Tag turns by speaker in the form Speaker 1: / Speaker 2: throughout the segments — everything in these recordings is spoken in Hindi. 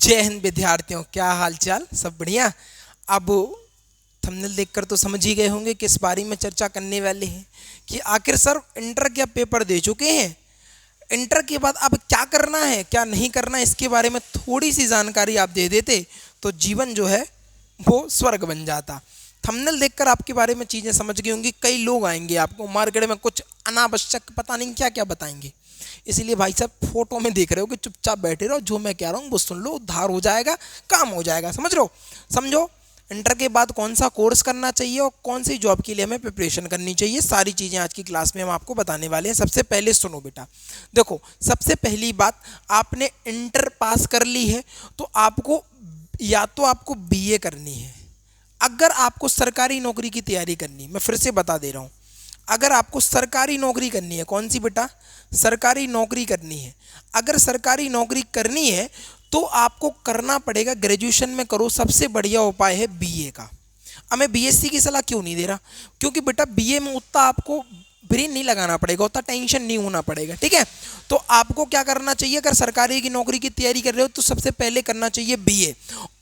Speaker 1: जय हिंद विद्यार्थियों, क्या हाल चाल, सब बढ़िया। अब थंबनेल देखकर तो समझ ही गए होंगे कि इस बारे में चर्चा करने वाले हैं कि आखिर सर इंटर के आप पेपर दे चुके हैं, इंटर के बाद अब क्या करना है क्या नहीं करना है, इसके बारे में थोड़ी सी जानकारी आप दे देते तो जीवन जो है वो स्वर्ग बन जाता। थंबनेल देखकर आपके बारे में चीज़ें समझ गई होंगी। कई लोग आएंगे आपको मार्केट में कुछ अनावश्यक पता नहीं क्या क्या बताएंगे, इसलिए भाई साहब फोटो में देख रहे हो कि चुपचाप बैठे रहो, जो मैं कह रहा हूँ वो सुन लो, उद्धार हो जाएगा, काम हो जाएगा। समझ लो, समझो इंटर के बाद कौन सा कोर्स करना चाहिए और कौन सी जॉब के लिए हमें प्रिपरेशन करनी चाहिए, सारी चीज़ें आज की क्लास में हम आपको बताने वाले हैं। सबसे पहले सुनो बेटा, देखो सबसे पहली बात, आपने इंटर पास कर ली है तो आपको या तो आपको बीए करनी है। अगर आपको सरकारी नौकरी की तैयारी करनी, मैं फिर से बता दे रहा हूँ, अगर आपको सरकारी नौकरी करनी है, कौन सी बेटा, सरकारी नौकरी करनी है, अगर सरकारी नौकरी करनी है तो आपको करना पड़ेगा, ग्रेजुएशन में करो, सबसे बढ़िया उपाय है बीए का। अब मैं बीएससी की सलाह क्यों नहीं दे रहा, क्योंकि बेटा बीए में उतना आपको ब्रेन नहीं लगाना पड़ेगा, उतना टेंशन नहीं होना पड़ेगा, ठीक है। तो आपको क्या करना चाहिए, अगर सरकारी की नौकरी की तैयारी कर रहे हो तो सबसे पहले करना चाहिए बीए।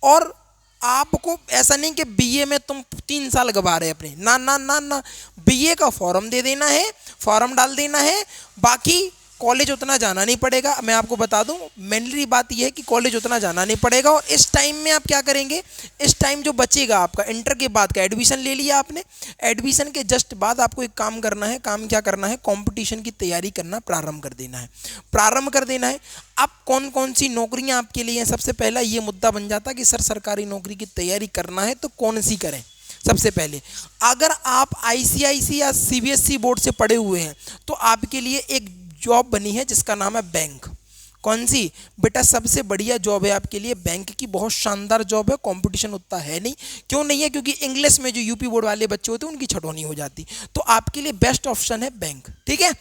Speaker 1: और आपको ऐसा नहीं कि बीए में तुम 3 साल गवा रहे अपने, ना ना ना ना, बीए का फॉर्म दे देना है, फॉर्म डाल देना है, बाकी कॉलेज उतना जाना नहीं पड़ेगा। मैं आपको बता दूं, मेनली बात यह है कि कॉलेज उतना जाना नहीं पड़ेगा। और इस टाइम में आप क्या करेंगे, इस टाइम जो बचेगा आपका, इंटर के बाद का एडमिशन ले लिया आपने, एडमिशन के जस्ट बाद आपको एक काम करना है, काम क्या करना है, कंपटीशन की तैयारी करना प्रारंभ कर देना है, प्रारंभ कर देना है। अब कौन कौन सी नौकरियां आपके लिए हैं, सबसे पहला ये मुद्दा बन जाता है कि सर सरकारी नौकरी की तैयारी करना है तो कौन सी करें। सबसे पहले अगर आप आईसीआईसी या सीबीएसई बोर्ड से पढ़े हुए हैं तो आपके लिए एक जॉब बनी है जिसका नाम है बैंक। कौन सी बेटा, सबसे बढ़िया जॉब है आपके लिए बैंक की, बहुत शानदार जॉब है, कंपटीशन उतना है नहीं। क्यों नहीं है, क्योंकि इंग्लिश में जो यूपी बोर्ड वाले बच्चे होते हैं उनकी छटौनी हो जाती, तो आपके लिए बेस्ट ऑप्शन है बैंक, ठीक है।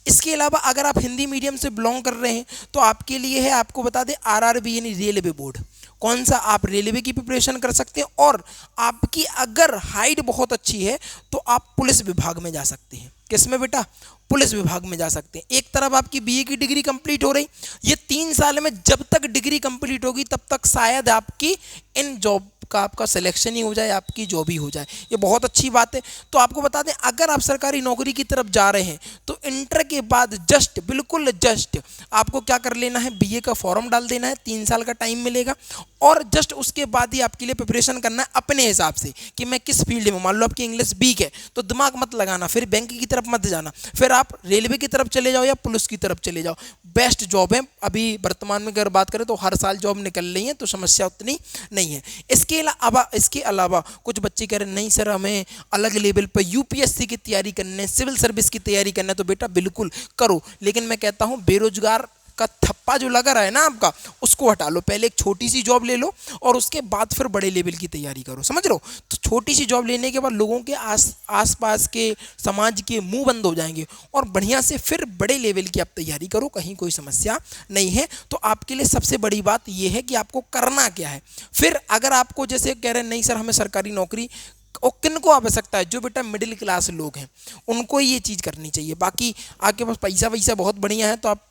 Speaker 1: इसके अलावा अगर आप हिंदी मीडियम से बिलोंग कर रहे हैं तो आपके लिए है, आपको बता दें, आरआरबी यानी रेलवे बोर्ड। कौन सा, आप रेलवे की प्रिपरेशन कर सकते हैं। और आपकी अगर हाइट बहुत अच्छी है तो आप पुलिस विभाग में जा सकते हैं। किसमें बेटा, पुलिस विभाग में जा सकते हैं। एक तरफ आपकी बीए की डिग्री कंप्लीट हो रही, ये 3 साल में जब तक डिग्री कंप्लीट होगी तब तक शायद आपकी इन जॉब का आपका सिलेक्शन ही हो जाए, आपकी जॉब ही हो जाए, ये बहुत अच्छी बात है। तो आपको बता दें, अगर आप सरकारी नौकरी की तरफ जा रहे हैं तो इंटर के बाद जस्ट, बिल्कुल जस्ट आपको क्या कर लेना है, बीए का फॉर्म डाल देना है, 3 साल का टाइम मिलेगा। और जस्ट उसके बाद ही आपके लिए प्रिपरेशन करना है अपने हिसाब से कि मैं किस फील्ड में, मान लो आपकी इंग्लिश वीक है तो दिमाग मत लगाना, फिर बैंक की तरफ मत जाना, फिर आप रेलवे की तरफ चले जाओ या पुलिस की तरफ चले जाओ। बेस्ट जॉब है अभी वर्तमान में, अगर बात करें तो हर साल जॉब निकल रही है, तो समस्या उतनी नहीं है। इसके अलावा कुछ बच्चे कह रहे हैं नहीं सर हमें अलग लेवल पर यूपीएससी की तैयारी करनी है, सिविल सर्विस की तैयारी करना है, तो बेटा बिल्कुल करो, लेकिन मैं कहता हूं बेरोजगार का थप्पा जो लगा रहा है ना आपका, उसको हटा लो। पहले एक छोटी सी जॉब ले लो और उसके बाद फिर बड़े लेवल की तैयारी करो, समझ लो। तो छोटी सी जॉब लेने के बाद लोगों के आसपास के समाज के मुंह बंद हो जाएंगे और बढ़िया से फिर बड़े लेवल की आप तैयारी करो, कहीं कोई समस्या नहीं है। तो आपके लिए सबसे बड़ी बात यह है कि आपको करना क्या है। फिर अगर आपको जैसे कह रहे हैं नहीं सर हमें सरकारी नौकरी, और किन को आवश्यकता है, जो बेटा मिडिल क्लास लोग हैं उनको ये चीज़ करनी चाहिए। बाकी आपके पास पैसा वैसा बहुत बढ़िया है तो आप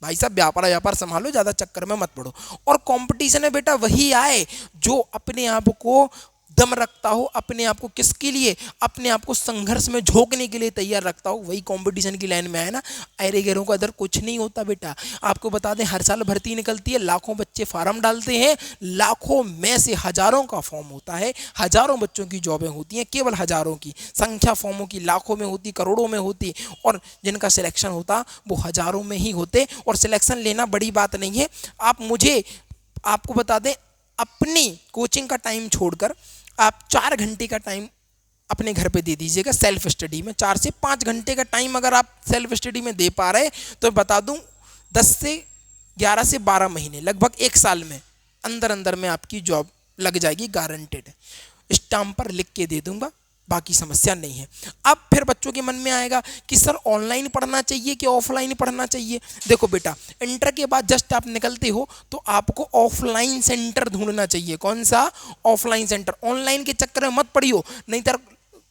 Speaker 1: भाई साहब व्यापार संभालो, ज़्यादा चक्कर में मत पड़ो। और कंपटीशन में बेटा वही आए जो अपने आप को दम रखता हो, अपने आप को किसके लिए, अपने आप को संघर्ष में झोंकने के लिए तैयार रखता हो, वही कंपटीशन की लाइन में है ना। अरे गैरों का इधर कुछ नहीं होता बेटा। आपको बता दें हर साल भर्ती निकलती है, लाखों बच्चे फार्म डालते हैं, लाखों में से हजारों का फॉर्म होता है, हजारों बच्चों की जॉबें होती हैं, केवल हजारों की संख्या फॉर्मों की लाखों में होती, करोड़ों में होती, और जिनका सिलेक्शन होता वो हजारों में ही होते। और सिलेक्शन लेना बड़ी बात नहीं है। आपको बता दें, अपनी कोचिंग का टाइम छोड़कर आप 4 घंटे का टाइम अपने घर पे दे दीजिएगा सेल्फ स्टडी में। 4 से 5 घंटे का टाइम अगर आप सेल्फ स्टडी में दे पा रहे तो बता दूं 11 से 12 महीने, लगभग 1 साल में अंदर अंदर में आपकी जॉब लग जाएगी, गारंटेड है। स्टाम्प पर लिख के दे दूंगा, बाकी समस्या नहीं है। अब फिर बच्चों के मन में आएगा कि सर ऑनलाइन पढ़ना चाहिए कि ऑफलाइन पढ़ना चाहिए। देखो बेटा, इंटर के बाद जस्ट आप निकलते हो तो आपको ऑफलाइन सेंटर ढूंढना चाहिए। कौन सा, ऑफलाइन सेंटर। ऑनलाइन के चक्कर में मत पड़ियो, नहीं तो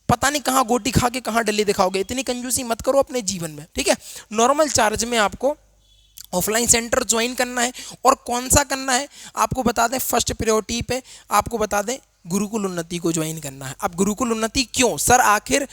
Speaker 1: पता नहीं कहाँ गोटी खा के कहाँ डले दिखाओगे। इतनी कंजूसी मत करो अपने जीवन में, ठीक है। नॉर्मल चार्ज में आपको ऑफलाइन सेंटर ज्वाइन करना है और कौन सा करना है आपको बता दें, फर्स्ट प्रायोरिटी पे आपको बता दें गुरुकुल उन्नति को ज्वाइन करना है। अब गुरुकुल उन्नति क्यों सर, आखिर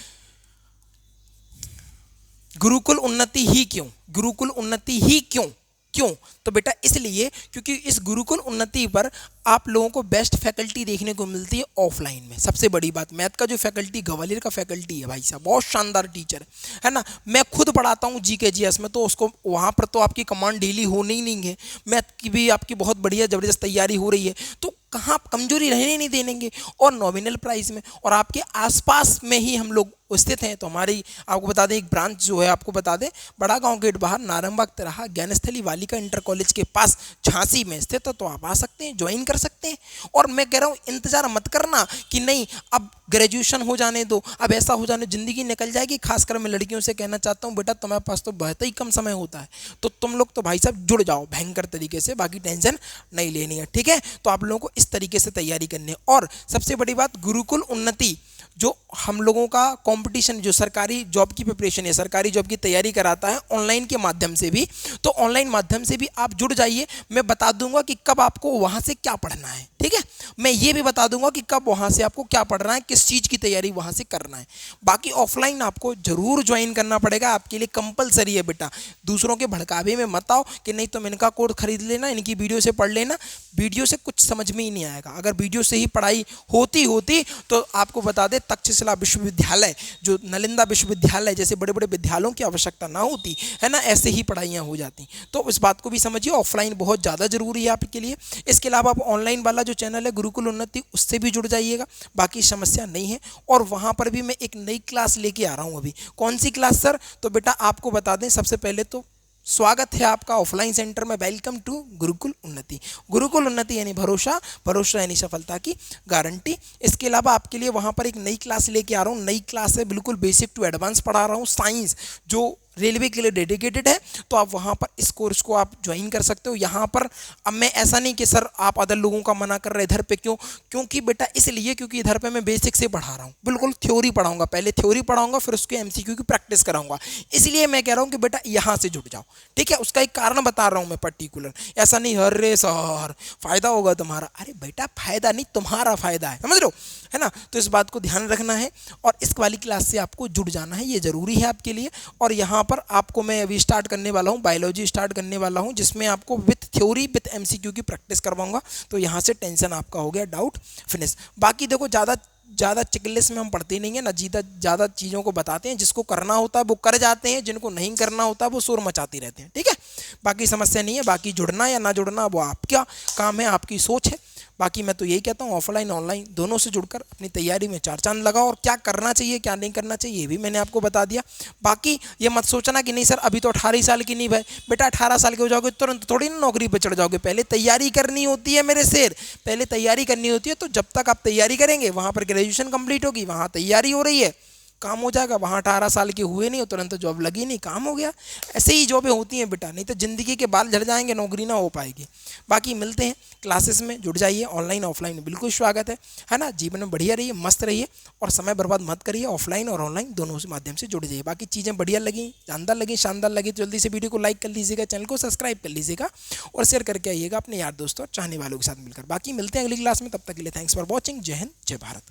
Speaker 1: गुरुकुल उन्नति ही क्यों, गुरुकुल उन्नति ही क्यों क्यों? तो बेटा इसलिए क्योंकि इस गुरुकुल उन्नति पर आप लोगों को बेस्ट फैकल्टी देखने को मिलती है ऑफलाइन में। सबसे बड़ी बात, मैथ का जो फैकल्टी ग्वालियर का फैकल्टी है भाई साहब, बहुत शानदार टीचर है ना। मैं खुद पढ़ाता हूँ जीके जीएस में, तो उसको वहाँ पर तो आपकी कमांड डेली होनी ही नहीं है। मैथ की भी आपकी बहुत बढ़िया ज़बरदस्त तैयारी हो रही है, तो कहाँ आप कमजोरी रहने नहीं देंगे। और नॉमिनल प्राइस में और आपके आसपास में ही हम लोग स्थित हैं। तो हमारी आपको बता दें एक ब्रांच जो है, आपको बता दें बड़ा गांव गेट बाहर नारंगबाग तिराहा ज्ञानस्थली वालिका इंटर कॉलेज के पास झांसी में स्थित है। तो आप आ सकते हैं, ज्वाइन कर सकते हैं। और मैं कह रहा हूँ इंतजार मत करना कि नहीं अब ग्रेजुएशन हो जाने दो, अब ऐसा हो जाने, जिंदगी निकल जाएगी। खासकर मैं लड़कियों से कहना चाहता हूँ बेटा तुम्हारे पास तो बहुत ही कम समय होता है, तो तुम लोग तो भाई साहब जुड़ जाओ भयंकर तरीके से, बाकी टेंशन नहीं लेनी है, ठीक है। तो आप लोगों को इस तरीके से तैयारी करनी है। और सबसे बड़ी बात, गुरुकुल उन्नति जो हम लोगों का कंपटीशन, जो सरकारी जॉब की प्रिपरेशन है, सरकारी जॉब की तैयारी कराता है ऑनलाइन के माध्यम से भी, तो ऑनलाइन माध्यम से भी आप जुड़ जाइए। मैं बता दूंगा कि कब आपको वहां से क्या पढ़ना है, ठीक है। मैं ये भी बता दूंगा कि कब वहां से आपको क्या पढ़ना है, किस चीज की तैयारी वहां से करना है। बाकी ऑफलाइन आपको जरूर ज्वाइन करना पड़ेगा, आपके लिए कंपलसरी है बेटा। दूसरों के भड़कावे में मत आओ कि नहीं तुम इनका कोर्स खरीद लेना, इनकी वीडियो से पढ़ लेना। वीडियो से कुछ समझ में ही नहीं आएगा। अगर वीडियो से ही पढ़ाई होती तो आपको बता दें तक्षशिला विश्वविद्यालय, जो नालंदा विश्वविद्यालय जैसे बड़े बड़े विद्यालयों की आवश्यकता ना होती है ना, ऐसे ही पढ़ाइयाँ हो जाती। तो इस बात को भी समझिए, ऑफलाइन बहुत ज़्यादा जरूरी है आपके लिए। इसके अलावा आप ऑनलाइन वाला जो चैनल है गुरुकुल उन्नति, उससे भी जुड़ जाइएगा, बाकी समस्या नहीं है। और वहाँ पर भी मैं एक नई क्लास लेके आ रहा हूँ अभी। कौन सी क्लास सर? तो बेटा आपको बता दें, सबसे पहले तो स्वागत है आपका ऑफलाइन सेंटर में। वेलकम टू गुरुकुल उन्नति। गुरुकुल उन्नति यानी भरोसा, भरोसा यानी सफलता की गारंटी। इसके अलावा आपके लिए वहाँ पर एक नई क्लास लेके आ रहा हूँ। नई क्लास है, बिल्कुल बेसिक टू एडवांस पढ़ा रहा हूँ, साइंस जो रेलवे के लिए डेडिकेटेड है। तो आप वहाँ पर इस कोर्स को आप ज्वाइन कर सकते हो। यहाँ पर अब मैं ऐसा नहीं कि सर आप अदर लोगों का मना कर रहे इधर पे क्यों, क्योंकि बेटा इसलिए क्योंकि इधर पे मैं बेसिक से पढ़ा रहा हूँ, बिल्कुल थ्योरी पढ़ाऊंगा। पहले थ्योरी पढ़ाऊंगा, फिर उसके एमसीक्यू की प्रैक्टिस कराऊंगा। इसलिए मैं कह रहा हूँ कि बेटा यहाँ से जुड़ जाओ, ठीक है। उसका एक कारण बता रहा हूँ मैं पर्टिकुलर, ऐसा नहीं अरे सर फायदा होगा तुम्हारा। अरे बेटा फायदा नहीं, तुम्हारा फायदा है, समझ लो, है ना। तो इस बात को ध्यान रखना है और इस वाली क्लास से आपको जुड़ जाना है, ये जरूरी है आपके लिए। और यहाँ पर आपको मैं अभी स्टार्ट करने वाला हूँ, बायोलॉजी स्टार्ट करने वाला हूँ, जिसमें आपको विथ थ्योरी विथ एमसीक्यू की प्रैक्टिस करवाऊंगा। तो यहाँ से टेंशन आपका हो गया, डाउट फिनिश। बाकी देखो ज़्यादा चिकलिस्ट में हम पढ़ते नहीं है ना, ज़्यादा चीज़ों को बताते हैं। जिसको करना होता है वो कर जाते हैं, जिनको नहीं करना होता वो शोर मचाते रहते हैं, ठीक है। बाकी समस्या नहीं है, बाकी जुड़ना या ना जुड़ना वो आपका काम है, आपकी सोच है। बाकी मैं तो यही कहता हूँ ऑफलाइन ऑनलाइन दोनों से जुड़कर अपनी तैयारी में चार चांद लगाओ। और क्या करना चाहिए क्या नहीं करना चाहिए ये भी मैंने आपको बता दिया। बाकी ये मत सोचना कि नहीं सर अभी तो 18 साल की नहीं भाई, बेटा 18 साल के हो जाओगे तुरंत थोड़ी ना नौकरी पर चढ़ जाओगे। पहले तैयारी करनी होती है मेरे शेर, पहले तैयारी करनी होती है। तो जब तक आप तैयारी करेंगे, वहाँ पर ग्रेजुएशन कंप्लीट होगी, वहाँ तैयारी हो रही है, काम हो जाएगा। वहाँ 18 साल के हुए नहीं, तुरंत जॉब लगी नहीं, काम हो गया। ऐसे ही जॉबें होती हैं बेटा, नहीं तो ज़िंदगी के बाल झड़ जाएंगे, नौकरी ना हो पाएगी। बाकी मिलते हैं क्लासेस में, जुड़ जाइए। ऑनलाइन ऑफलाइन बिल्कुल स्वागत है ना। जीवन में बढ़िया रहिए, मस्त रहिए और समय बर्बाद मत करिए। ऑफलाइन और ऑनलाइन दोनों से माध्यम से जुड़ जाइए। बाकी चीज़ें बढ़िया लगी, जानदार लगी, शानदार लगी तो जल्दी से वीडियो को लाइक कर लीजिएगा, चैनल को सब्सक्राइब कर लीजिएगा और शेयर करके आइएगा अपने यार दोस्तों और चाहने वालों के साथ मिलकर। बाकी मिलते हैं अगली क्लास में, तब तक के लिए थैंक्स फॉर वॉचिंग। जय हिंद, जय भारत।